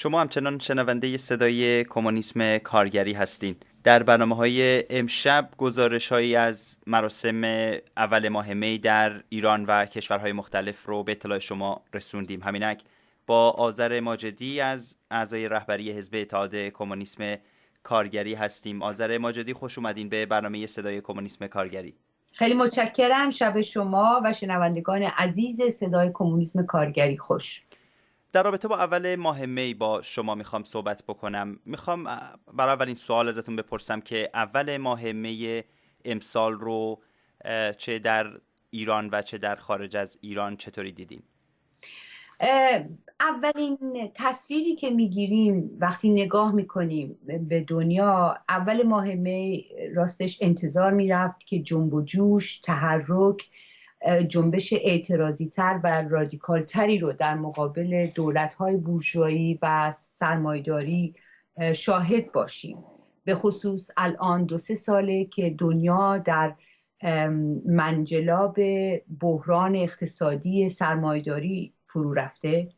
شما همچنان شنونده صدای کمونیسم کارگری هستین. در برنامه‌های امشب گزارش‌هایی از مراسم اول ماه می در ایران و کشورهای مختلف رو به اطلاع شما رسوندیم. همینک با آذر ماجدی از اعضای رهبری حزب اتحاد کمونیسم کارگری هستیم. آذر ماجدی، خوش اومدین به برنامه صدای کمونیسم کارگری. خیلی متشکرم. شب شما و شنوندگان عزیز صدای کمونیسم کارگری خوش. در رابطه با اول ماه می با شما میخوام صحبت بکنم. میخوام برای اولین سوال ازتون بپرسم که اول ماه می امسال رو چه در ایران و چه در خارج از ایران چطوری دیدین؟ اولین تصویری که میگیریم وقتی نگاه میکنیم به دنیا، اول ماه می راستش انتظار میرفت که جنب و جوش، تحرک، جنبش اعتراضی تر و رادیکال تری رو در مقابل دولت‌های بورژوایی و سرمایه‌داری شاهد باشیم. به خصوص الان 2-3 ساله که دنیا در منجلاب بحران اقتصادی سرمایه‌داری فرو رفته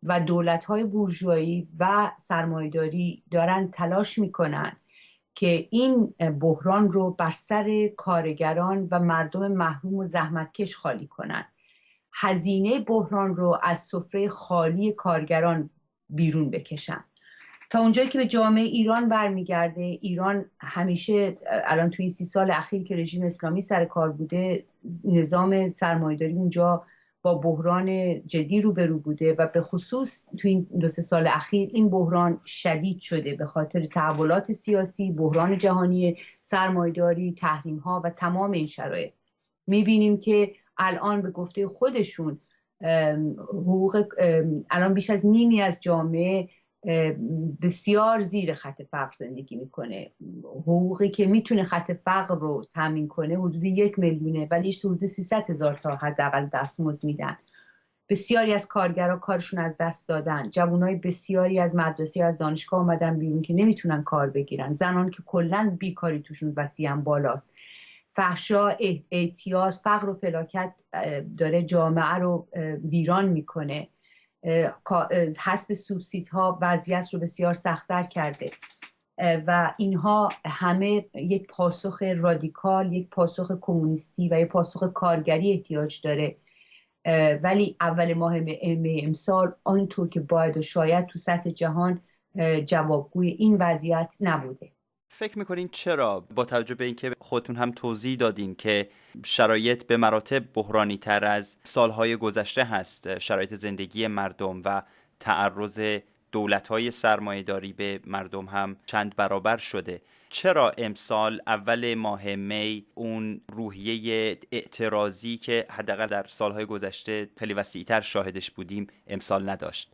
و دولت‌های بورژوایی و سرمایه‌داری دارن تلاش میکنن که این بحران رو بر سر کارگران و مردم محروم و زحمتکش خالی کنن، هزینه بحران رو از سفره خالی کارگران بیرون بکشن. تا اونجایی که به جامعه ایران برمیگرده، ایران همیشه الان توی این 30 سال اخیر که رژیم اسلامی سر کار بوده، نظام سرمایه‌داری اونجا با بحران جدی روبرو بوده و به خصوص توی این 2-3 سال اخیر این بحران شدید شده به خاطر تحولات سیاسی، بحران جهانی سرمایه‌داری، تحریم‌ها و تمام این شرایط. می‌بینیم که الان به گفته خودشون حقوق الان بیش از نیمی از جامعه بسیار زیر خط فقر زندگی میکنه. حقوقی که میتونه خط فقر رو تامین کنه حدود 1 میلیونه، ولی حدود 300,000 تا حداقل دستمزد میدن. بسیاری از کارگرها کارشون از دست دادن. جوانای بسیاری از مدرسه از دانشگاه اومدن بیرون که نمیتونن کار بگیرن. زنان که کلا بیکاری توشون وسیعا بالاست. فحشا، اعتیاد، فقر و فلاکت داره جامعه رو ویران میکنه. حذف سوبسیدها وضعیت رو بسیار سخت‌تر کرده و اینها همه یک پاسخ رادیکال، یک پاسخ کمونیستی و یک پاسخ کارگری احتیاج داره. ولی اول ماه می امسال آنطور که باید و شاید تو سطح جهان جوابگوی این وضعیت نبوده. فکر میکنین چرا، با توجه به اینکه خودتون هم توضیح دادین که شرایط به مراتب بحرانی تر از سالهای گذشته هست، شرایط زندگی مردم و تعرض دولت‌های سرمایه‌داری به مردم هم چند برابر شده، چرا امسال اول ماه می اون روحیه اعتراضی که حداقل در سالهای گذشته خیلی وسیع‌تر شاهدش بودیم امسال نداشت؟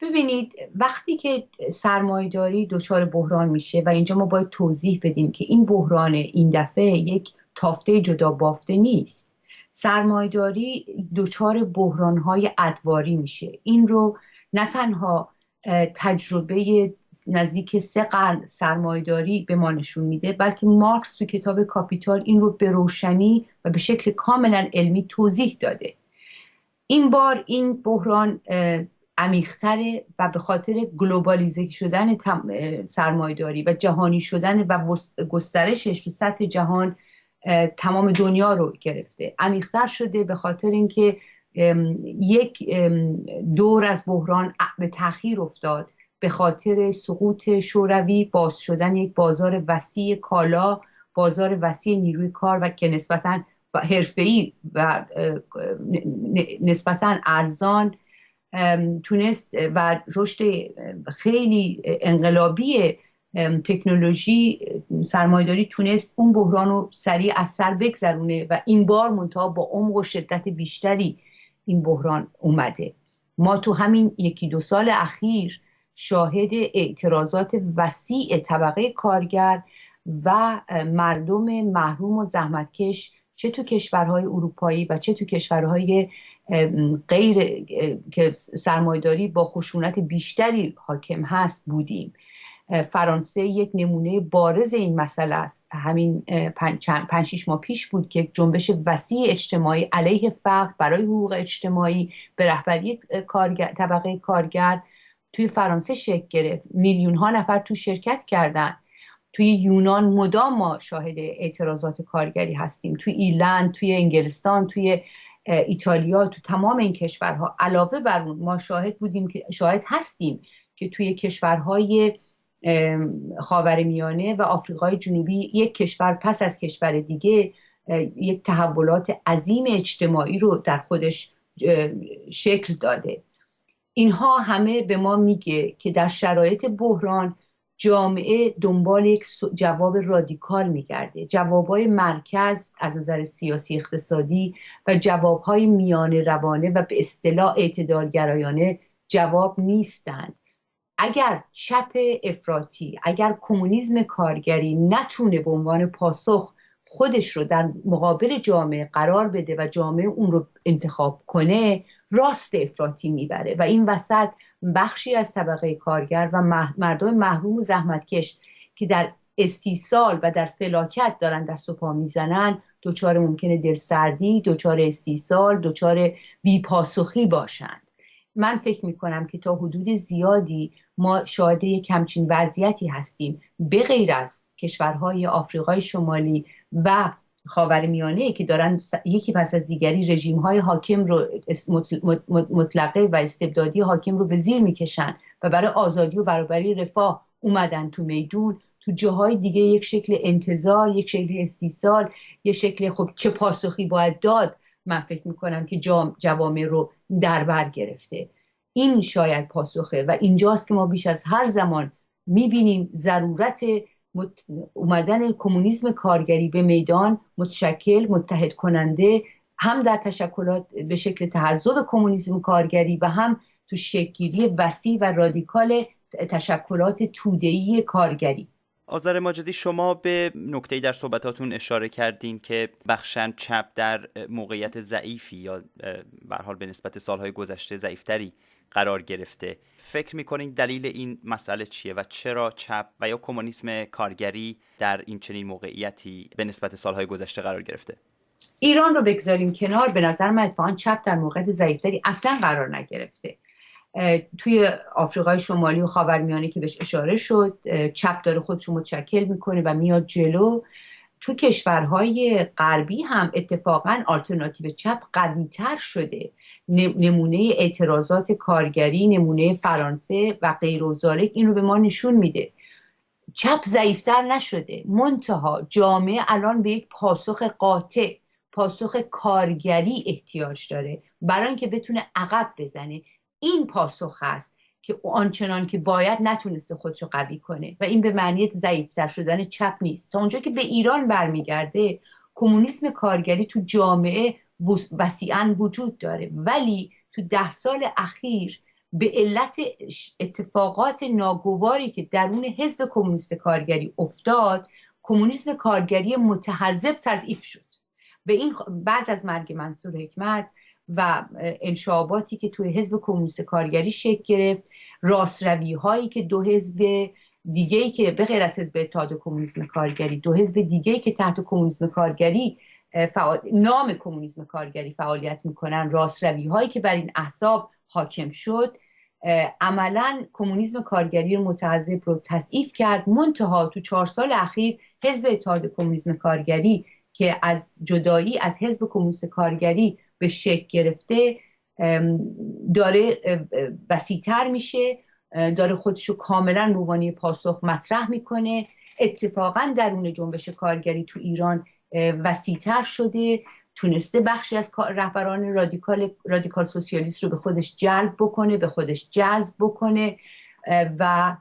ببینید، وقتی که سرمایه‌داری دچار بحران میشه و اینجا ما باید توضیح بدیم که این بحران این دفعه یک تافته جدا بافته نیست. سرمایه‌داری دچار بحران‌های ادواری میشه. این رو نه تنها تجربه نزدیک 3 قرن سرمایه‌داری به ما نشون میده، بلکه مارکس تو کتاب کاپیتال این رو به روشنی و به شکل کاملا علمی توضیح داده. این بار این بحران عمیق‌تره و به خاطر گلوبالیزه شدن سرمایه‌داری و جهانی شدن و گسترشش تو سطح جهان تمام دنیا رو گرفته. عمیق‌تر شده به خاطر اینکه یک دور از بحران به تأخیر افتاد به خاطر سقوط شوروی، باز شدن یک بازار وسیع کالا، بازار وسیع نیروی کار و که نسبتاً حرفه‌ای و نسبتاً ارزان تونست و رشد خیلی انقلابی تکنولوژی سرمایه‌داری تونست اون بحران رو سریع از سر بگذرونه و این بار منتها با عمق و شدت بیشتری این بحران اومده. ما تو همین 1-2 سال اخیر شاهد اعتراضات وسیع طبقه کارگر و مردم محروم و زحمتکش چه تو کشورهای اروپایی و چه تو کشورهای غیر که سرمایه‌داری با خشونت بیشتری حاکم هست بودیم. فرانسه یک نمونه بارز این مسئله است. همین 5-6 ماه پیش بود که جنبش وسیع اجتماعی علیه فقر برای حقوق اجتماعی به رهبری طبقه کارگر توی فرانسه شکل گرفت، میلیون ها نفر تو شرکت کردن. توی یونان مدام ما شاهد اعتراضات کارگری هستیم، توی ایرلند، توی انگلستان، توی ایتالیا، تو تمام این کشورها. علاوه بر اون ما شاهد هستیم که توی کشورهای خاورمیانه و آفریقای جنوبی یک کشور پس از کشور دیگه یک تحولات عظیم اجتماعی رو در خودش شکل داده. اینها همه به ما میگه که در شرایط بحران جامعه دنبال یک جواب رادیکال میگرده. جوابهای مرکز از نظر سیاسی اقتصادی و جوابهای میانه روانه و به اصطلاح اعتدالگرایانه جواب نیستند. اگر چپ افراطی، اگر کمونیسم کارگری نتونه به عنوان پاسخ خودش رو در مقابل جامعه قرار بده و جامعه اون رو انتخاب کنه، راست افراطی میبره و این وسط بخشی از طبقه کارگر و مردم محروم و زحمتکش که در استیصال و در فلاکت دارن دست و پا میزنن دچار ممکنه دلسردی، دچار استیصال، دچار بیپاسخی باشند. من فکر میکنم که تا حدود زیادی ما شاهد یک همچین وضعیتی هستیم، به غیر از کشورهای آفریقای شمالی و خاورمیانه که دارن یکی پس از دیگری رژیم‌های حاکم رو مطلقه و استبدادی حاکم رو به زیر میکشن و برای آزادی و برابری رفاه اومدن تو میدون. تو جاهای دیگه یک شکل انتظار، یک شکل استیصال، یک شکل خب چه پاسخی باید داد، من فکر میکنم که جوامع رو در بر گرفته. این شاید پاسخه و اینجاست که ما بیش از هر زمان میبینیم ضرورت اومدن کمونیسم کارگری به میدان، متحد کننده، هم در تشکلات به شکل تحزب کمونیسم کارگری و هم تو شکل‌گیری وسیع و رادیکال تشکلات توده‌ای کارگری. آذر ماجدی، شما به نکته‌ای در صحبتاتون اشاره کردین که بخشن چپ در موقعیت ضعیفی یا به هر حال به نسبت سالهای گذشته ضعیفتری قرار گرفته. فکر می‌کنین دلیل این مسئله چیه و چرا چپ و یا کمونیسم کارگری در این چنین موقعیتی به نسبت سالهای گذشته قرار گرفته؟ ایران رو بگذاریم کنار، به نظر من اتفاقاً چپ در موقعیت ضعیفتری اصلاً قرار نگرفته. توی آفریقای شمالی و خاورمیانه که بهش اشاره شد، چپ داره خودش رو متشکل میکنه و میاد جلو. تو کشورهای غربی هم اتفاقاً آلترناتیو چپ قوی‌تر شده. نمونه اعتراضات کارگری، نمونه فرانسه و غیر و ذالک این رو به ما نشون میده. چپ ضعیفتر نشده، منتها جامعه الان به یک پاسخ قاطع، پاسخ کارگری احتیاج داره برای اینکه بتونه عقب بزنه. این پاسخ هست که آنچنان که باید نتونسته خودشو قوی کنه و این به معنی ضعیفتر شدن چپ نیست. تا اونجا که به ایران برمیگرده، کمونیسم کارگری تو جامعه وسیعاً وجود داره، ولی تو 10 سال اخیر به علت اتفاقات ناگواری که درون حزب کمونیست کارگری افتاد، کمونیسم کارگری متحزب تضعیف شد. به این بعد از مرگ منصور حکمت و انشاباتی که توی حزب کمونیست کارگری شکل گرفت، راستروی هایی که دو حزب دیگه‌ای که به غیر از حزب اتحاد کمونیسم کارگری، دو حزب دیگه‌ای که تحت کمونیسم کارگری نام کمونیسم کارگری فعالیت میکنن، راستروی هایی که بر این احزاب حاکم شد، عملاً کمونیسم کارگری متحزب رو تضعیف کرد. منتها تو 4 سال اخیر حزب اتحاد کمونیسم کارگری که از جدایی از حزب کمونیست کارگری به شکل گرفته داره وسیع‌تر میشه، داره خودشو کاملا به عنوان پاسخ مطرح میکنه. اتفاقا درون جنبش کارگری تو ایران وسیع‌تر شده، تونسته بخشی از رهبران رادیکال سوسیالیست رو به خودش جلب بکنه، به خودش جذب بکنه و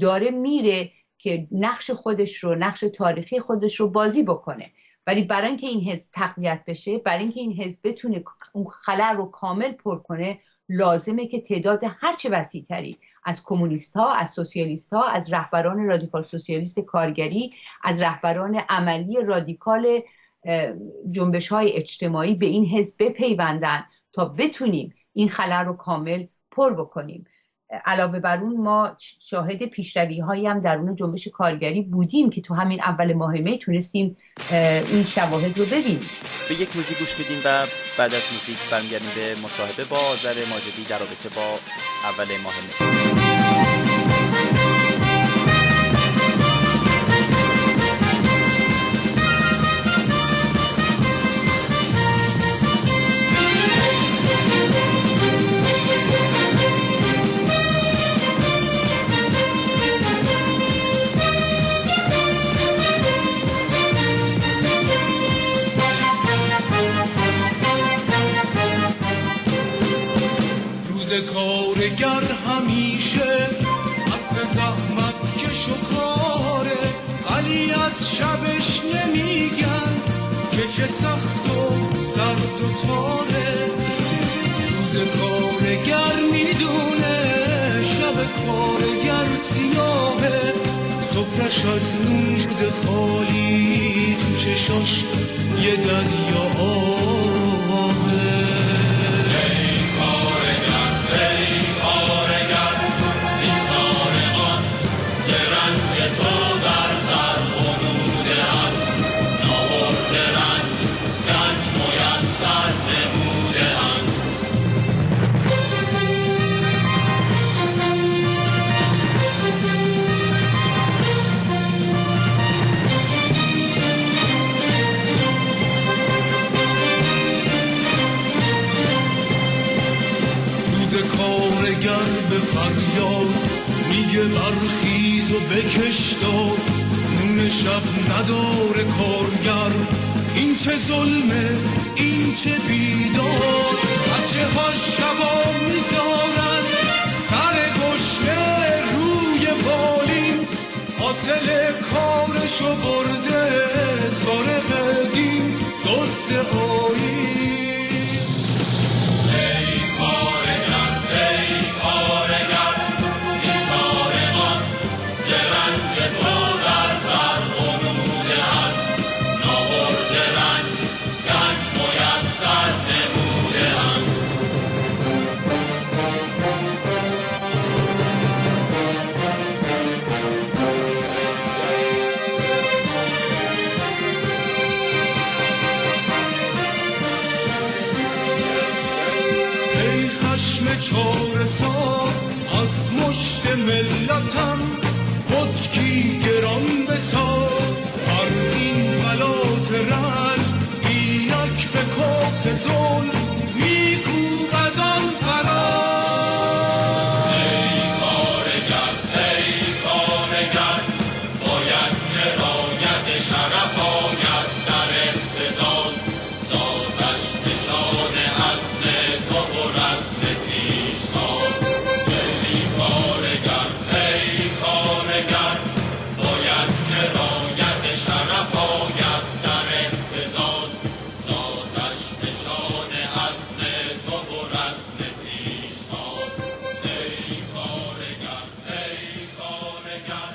داره میره که نقش خودش رو، نقش تاریخی خودش رو بازی بکنه. ولی برای اینکه این حزب تقویت بشه، برای اینکه این حزب بتونه اون خلأ رو کامل پر کنه، لازمه که تعداد هرچه وسیع‌تری از کمونیست ها، از سوسیالیست ها، از رهبران رادیکال سوسیالیست کارگری، از رهبران عملی رادیکال جنبش های اجتماعی به این حزب بپیوندن تا بتونیم این خلأ رو کامل پر بکنیم. علاوه بر اون ما شاهد پیشروی هایی هم درون جنبش کارگری بودیم که تو همین اول ماه می تونستیم این شواهد رو ببینیم. به یک موزیک گوش میدیم و بعد از موزیک برمیگردیم به مصاحبه با آذر ماجدی در رابطه با اول ماه می. روز کارگر همیشه حق زحمت کش و کاره، ولی از شبش نمیگن که چه سخت و سرد و تاره. روز کارگر میدونه شب کارگر سیاهه، سفرش از نون شده خالی، تو چشاش یه دریا آهه. ای کارگر ای کارگر، این سارقان ز رنج تو در در غنوده اند، ناورده رنج گنج میسر نموده اند. کارگر به فریاد میگه برخیز و بکش دار، نون شب نداره کارگر، این چه ظلمه این چه بیدار. بچه ها شبا میذارن سر گشنه روی بالین، حاصل کارشو برده سارق دین دست آیین. چاره ساز از مشت ملتم، پتکی گران بساز هر این غلات رنج، اینک به کاخ ظلم میکوب از آن فراز. ای کارگر ای کارگر، باید جرایت شرف آید در احتزاز، ذاتش نشان عزم تو و رزم پیشتاز. ای کارگر ای کارگر، باید جرایت شرف آید در احتزاز، ذاتش نشان عزم تو و رزم پیشتاز. ای کارگر ای کارگر،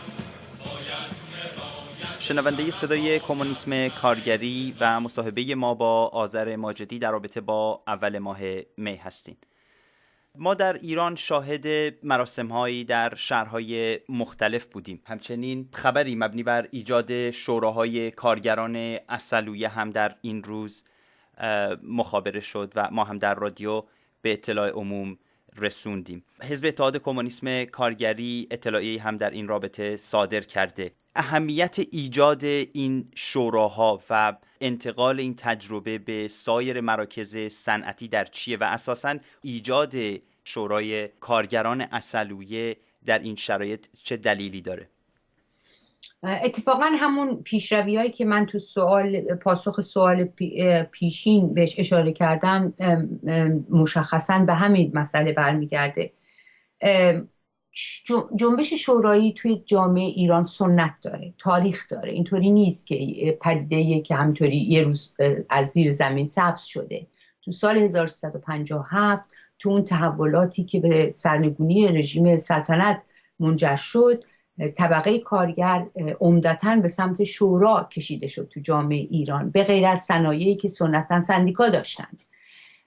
باید جرایت. شنونده صدای کمونیسم کارگری و مصاحبه ما با آذر ماجدی در رابطه با اول ماه می هستین. ما در ایران شاهد مراسم‌هایی در شهرهای مختلف بودیم. همچنین خبری مبنی بر ایجاد شوراهای کارگران عسلویه هم در این روز مخابره شد و ما هم در رادیو به اطلاع عموم رسوندیم. حزب اتحاد کمونیسم کارگری اطلاعیه‌ای هم در این رابطه صادر کرده. اهمیت ایجاد این شوراها و انتقال این تجربه به سایر مراکز صنعتی در چیه و اساساً ایجاد شورای کارگران عسلویه در این شرایط چه دلیلی داره؟ اتفاقا همون پیشروی‌هایی که من تو پاسخ سوال پیشین بهش اشاره کردم مشخصاً به همین مسئله برمیگرده. جنبش شورایی توی جامعه ایران سنت داره، تاریخ داره. اینطوری نیست که پدیده‌ای که همطوری یه روز از زیر زمین سبز شده. تو سال 1357 تو اون تحولاتی که به سرنگونی رژیم سلطنت منجر شد، طبقه کارگر عمدتاً به سمت شورا کشیده شد تو جامعه ایران، به غیر از صنایعی که سنتاً سندیکا داشتند.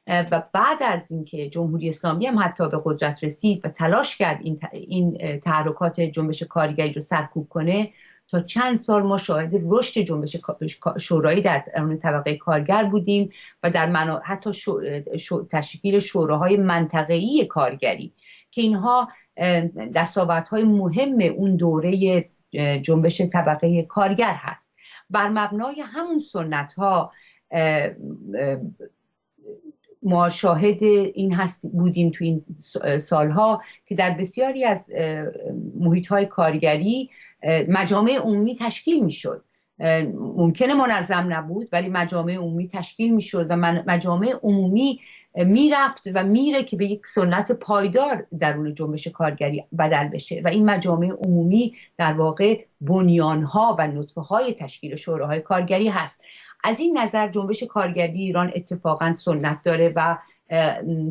و بعد از اینکه جمهوری اسلامی هم حتی به قدرت رسید و تلاش کرد این تحرکات جنبش کارگری رو سرکوب کنه، تا چند سال ما شاهد رشد جنبش شورایی در اون طبقه کارگر بودیم و در حتی تشکیل شوراهای منطقه‌ای کارگری که اینها دستاوردهای مهم اون دوره جنبش طبقه کارگر هست. بر مبنای همون سنت‌ها ما شاهد این بودیم تو این سالها که در بسیاری از محیط‌های کارگری مجامع عمومی تشکیل می‌شد. ممکنه منظم نبود ولی مجامع عمومی تشکیل می‌شد و مجامع عمومی میرفت و میره که به یک سنت پایدار درون جنبش کارگری بدل بشه و این مجامع عمومی در واقع بنیانها و نطفه‌های تشکیل شوراهای کارگری هست. از این نظر جنبش کارگری ایران اتفاقا سنت داره و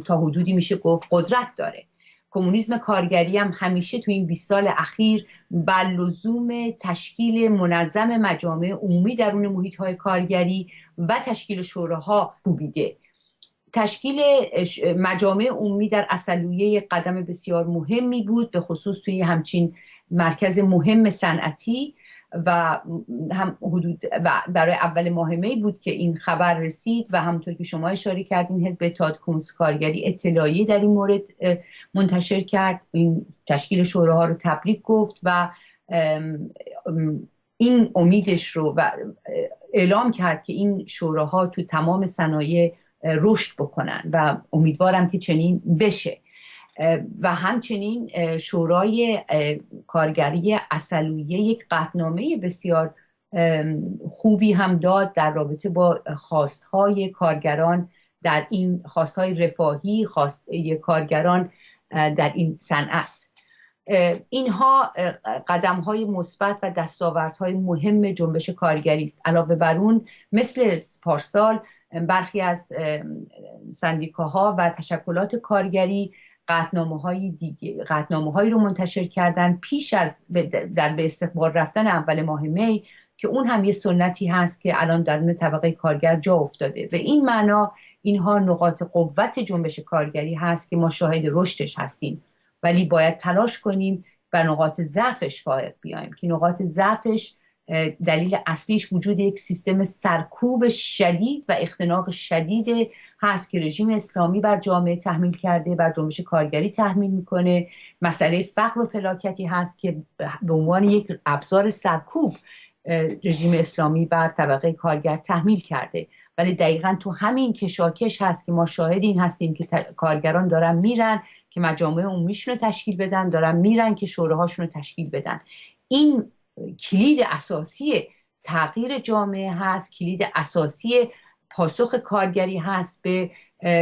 تا حدودی میشه گفت قدرت داره. کمونیسم کارگری هم همیشه تو این 20 سال اخیر بر لزوم تشکیل منظم مجامع عمومی درون محیط‌های کارگری و تشکیل شوراها کوبیده. تشکیل مجامع عمومی در اصلیه قدم بسیار مهمی بود، به خصوص توی همچین مرکز مهم صنعتی و هم حدود و در اول ماه می بود که این خبر رسید و همونطور که شما اشاره کردین حزب اتحاد کمونیست کارگری اطلاعیه در این مورد منتشر کرد، این تشکیل شوراها رو تبریک گفت و این امیدش رو و اعلام کرد که این شوراها تو تمام صنایع رشد بکنن و امیدوارم که چنین بشه. و همچنین شورای کارگری اصلویه یک قطعنامه بسیار خوبی هم داد در رابطه با خواستهای کارگران در این خواستهای رفاهی، خواستهای کارگران در این صنعت. اینها قدم‌های مثبت و دستاوردهای مهم جنبش کارگری است. علاوه بر اون مثل پارسال برخی از سندیکاها و تشکلات کارگری قطعنامه‌هایی رو منتشر کردن پیش از به استقبال رفتن اول ماه می که اون هم یه سنتی هست که الان درون طبقه کارگر جا افتاده. به این معنا اینها نقاط قوت جنبش کارگری هست که ما شاهد رشدش هستیم، ولی باید تلاش کنیم و نقاط ضعفش فائق بیایم که نقاط ضعفش دلیل اصلیش وجود یک سیستم سرکوب شدید و اختناق شدید هست که رژیم اسلامی بر جامعه تحمیل کرده، بر جنبش کارگری تحمیل میکنه. مسئله فقر و فلاکتی هست که به عنوان یک ابزار سرکوب رژیم اسلامی بر طبقه کارگر تحمیل کرده، ولی دقیقاً تو همین کشاکش هست که ما شاهد این هستیم که کارگران دارن میرن که مجامع عمومیشون رو تشکیل بدن، دارن میرن که شوراهاشون رو تشکیل بدن. این کلید اساسی تغییر جامعه هست، کلید اساسی پاسخ کارگری هست به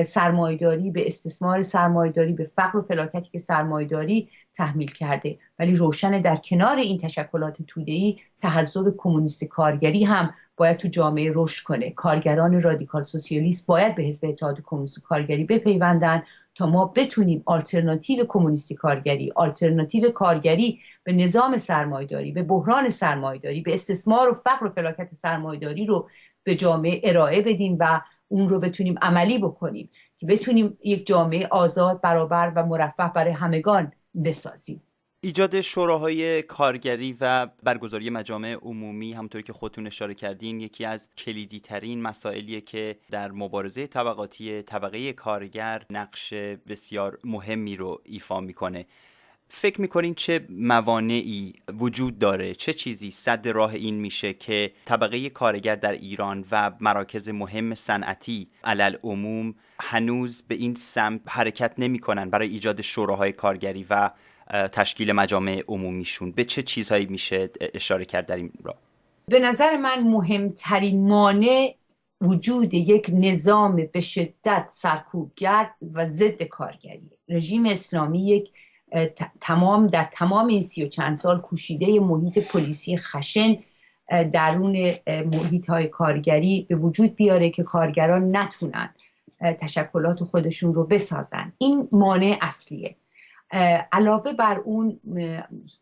سرمایه‌داری، به استثمار سرمایه‌داری، به فقر و فلاکتی که سرمایه‌داری تحمیل کرده. ولی روشن در کنار این تشکلات توده‌ای تحزب کمونیست کارگری هم باید تو جامعه رشد کنه. کارگران رادیکال سوسیالیست باید به حزب اتحاد کمونیست کارگری بپیوندن تا ما بتونیم آلترناتیو کمونیستی کارگری، آلترناتیو کارگری به نظام سرمایه‌داری، به بحران سرمایه‌داری، به استثمار و فقر و فلاکت سرمایه‌داری رو به جامعه ارائه بدیم و اون رو بتونیم عملی بکنیم که بتونیم یک جامعه آزاد، برابر و مرفه برای همگان بسازیم. ایجاد شوراهای کارگری و برگزاری مجامع عمومی همونطوری که خودتون اشاره کردین یکی از کلیدی ترین مسائلیه که در مبارزه طبقاتی طبقه کارگر نقش بسیار مهمی رو ایفا میکنه. فکر میکنین چه موانعی وجود داره، چه چیزی سد راه این میشه که طبقه کارگر در ایران و مراکز مهم صنعتی علل عموم هنوز به این سمت حرکت نمیکنن برای ایجاد شوراهای کارگری و تشکیل مجامع عمومیشون؟ به چه چیزهایی میشه اشاره کرد در این راه؟ به نظر من مهمترین مانع وجود یک نظام به شدت سرکوبگر و ضد کارگری. رژیم اسلامی یک در تمام این 30 و چند سال کوشیده محیط پلیسی خشن درون محیط‌های کارگری به وجود بیاره که کارگران نتونن تشکلات خودشون رو بسازن. این مانع اصلیه. علاوه بر اون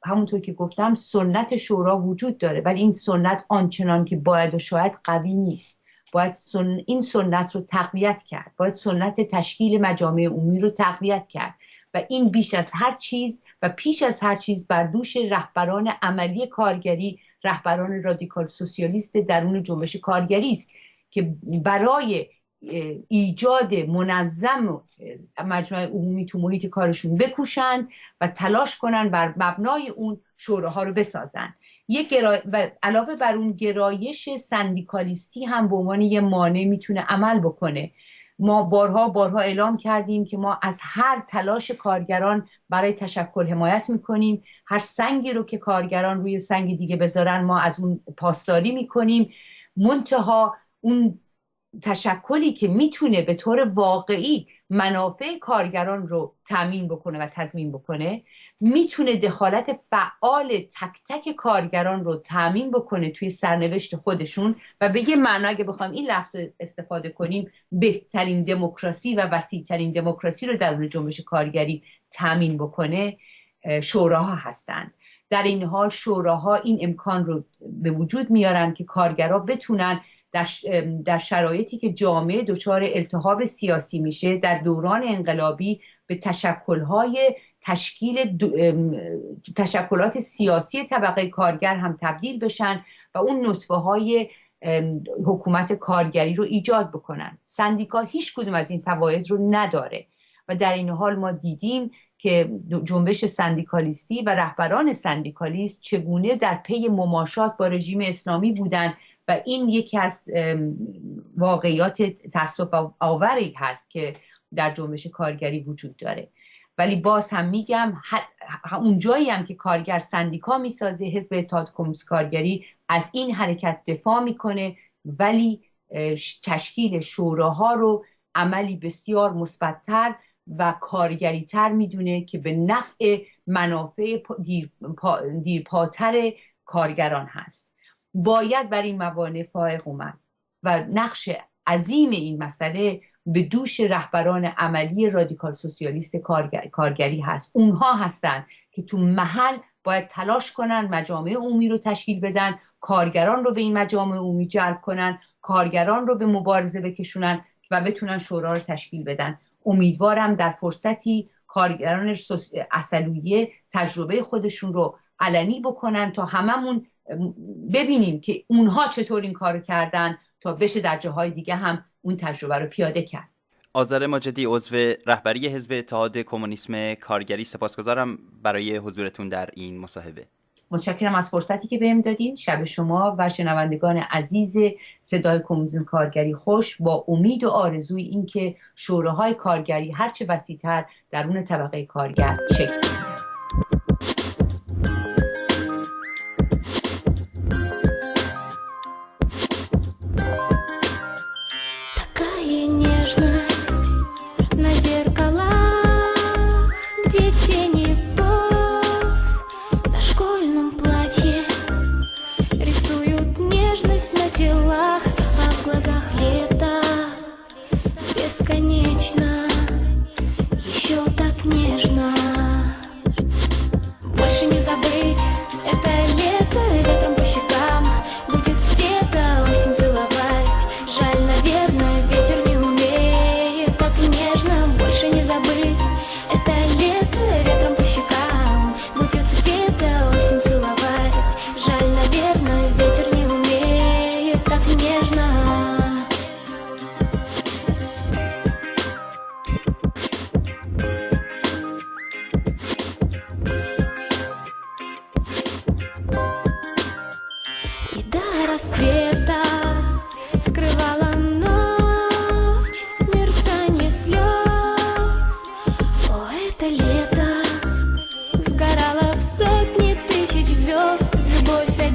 همونطور که گفتم سنت شورا وجود داره، ولی این سنت آنچنان که باید و شاید قوی نیست. باید این سنت رو تقویت کرد، باید سنت تشکیل مجامع عمومی رو تقویت کرد و این بیش از هر چیز و پیش از هر چیز بر دوش رهبران عملی کارگری، رهبران رادیکال سوسیالیست درون جنبش کارگری است که برای ایجاد منظم مجمع عمومی تو محیط کارشون بکوشند و تلاش کنن بر مبنای اون شوراها رو بسازن. و علاوه بر اون گرایش سندیکالیستی هم به عنوان یه مانع میتونه عمل بکنه. ما بارها اعلام کردیم که ما از هر تلاش کارگران برای تشکل حمایت میکنیم. هر سنگی رو که کارگران روی سنگ دیگه بذارن ما از اون پاسداری میکنیم. منتها اون تشکلی که میتونه به طور واقعی منافع کارگران رو تامین بکنه و تضمین بکنه، میتونه دخالت فعال تک تک کارگران رو تامین بکنه توی سرنوشت خودشون و بگه معنا اگه بخوایم این لفظ استفاده کنیم بهترین دموکراسی و وسیع‌ترین دموکراسی رو در جنبش کارگری تامین بکنه، شوراها هستند. در این حال شوراها این امکان رو به وجود میارن که کارگرها بتونن در شرایطی که جامعه دچار التهاب سیاسی میشه در دوران انقلابی به تشکلات سیاسی طبقه کارگر هم تبدیل بشن و اون نطفه های حکومت کارگری رو ایجاد بکنن. سندیکا هیچ کدوم از این فواید رو نداره و در این حال ما دیدیم که جنبش سندیکالیستی و رهبران سندیکالیست چگونه در پی مماشات با رژیم اسلامی بودن و این یکی از واقعیات تأسف آوری هست که در جنبش کارگری وجود داره. ولی باز هم میگم اون جایی هم که کارگر سندیکا میسازه، حزب اتحاد کمونیست کارگری از این حرکت دفاع میکنه، ولی تشکیل شوراها رو عملی بسیار مثبت‌تر و کارگری‌تر میدونه که به نفع منافع دیرپاتر کارگران هست. باید بر این موانع فائق اومد و نقش عظیم این مسئله به دوش رهبران عملی رادیکال سوسیالیست کارگری هست. اونها هستن که تو محل باید تلاش کنن مجامع عمومی رو تشکیل بدن، کارگران رو به این مجامع عمومی جلب کنن، کارگران رو به مبارزه بکشونن و بتونن شورا رو تشکیل بدن. امیدوارم در فرصتی کارگران اصلویه تجربه خودشون رو علنی بکنن تا هممون ببینیم که اونها چطور این کارو کردن تا بشه در جاهای دیگه هم اون تجربه رو پیاده کرد. آذر ماجدی، عضو رهبری حزب اتحاد کمونیسم کارگری، سپاسگزارم برای حضورتون در این مصاحبه. متشکرم از فرصتی که بهم دادین. شب شما و شنوندگان عزیز صدای کمونیسم کارگری خوش، با امید و آرزوی این که شوراهای کارگری هرچه وسیع‌تر درون طبقه کارگر شکل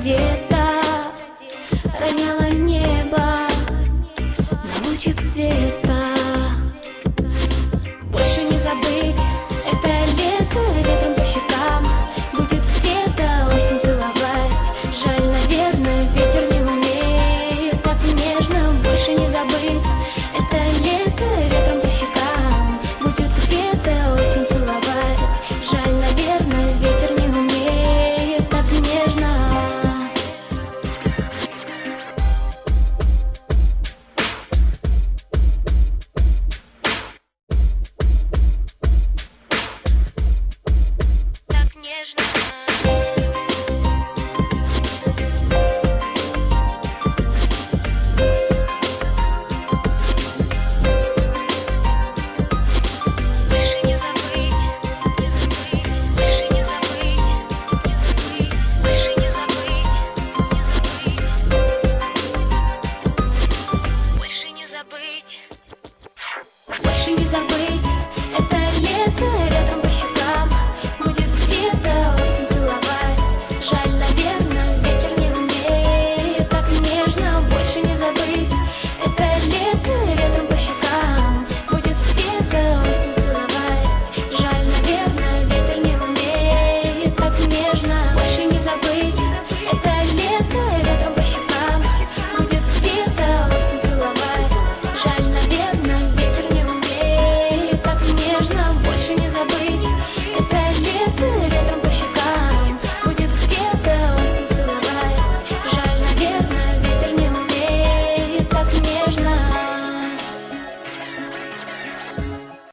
بگیرد. Так нежно.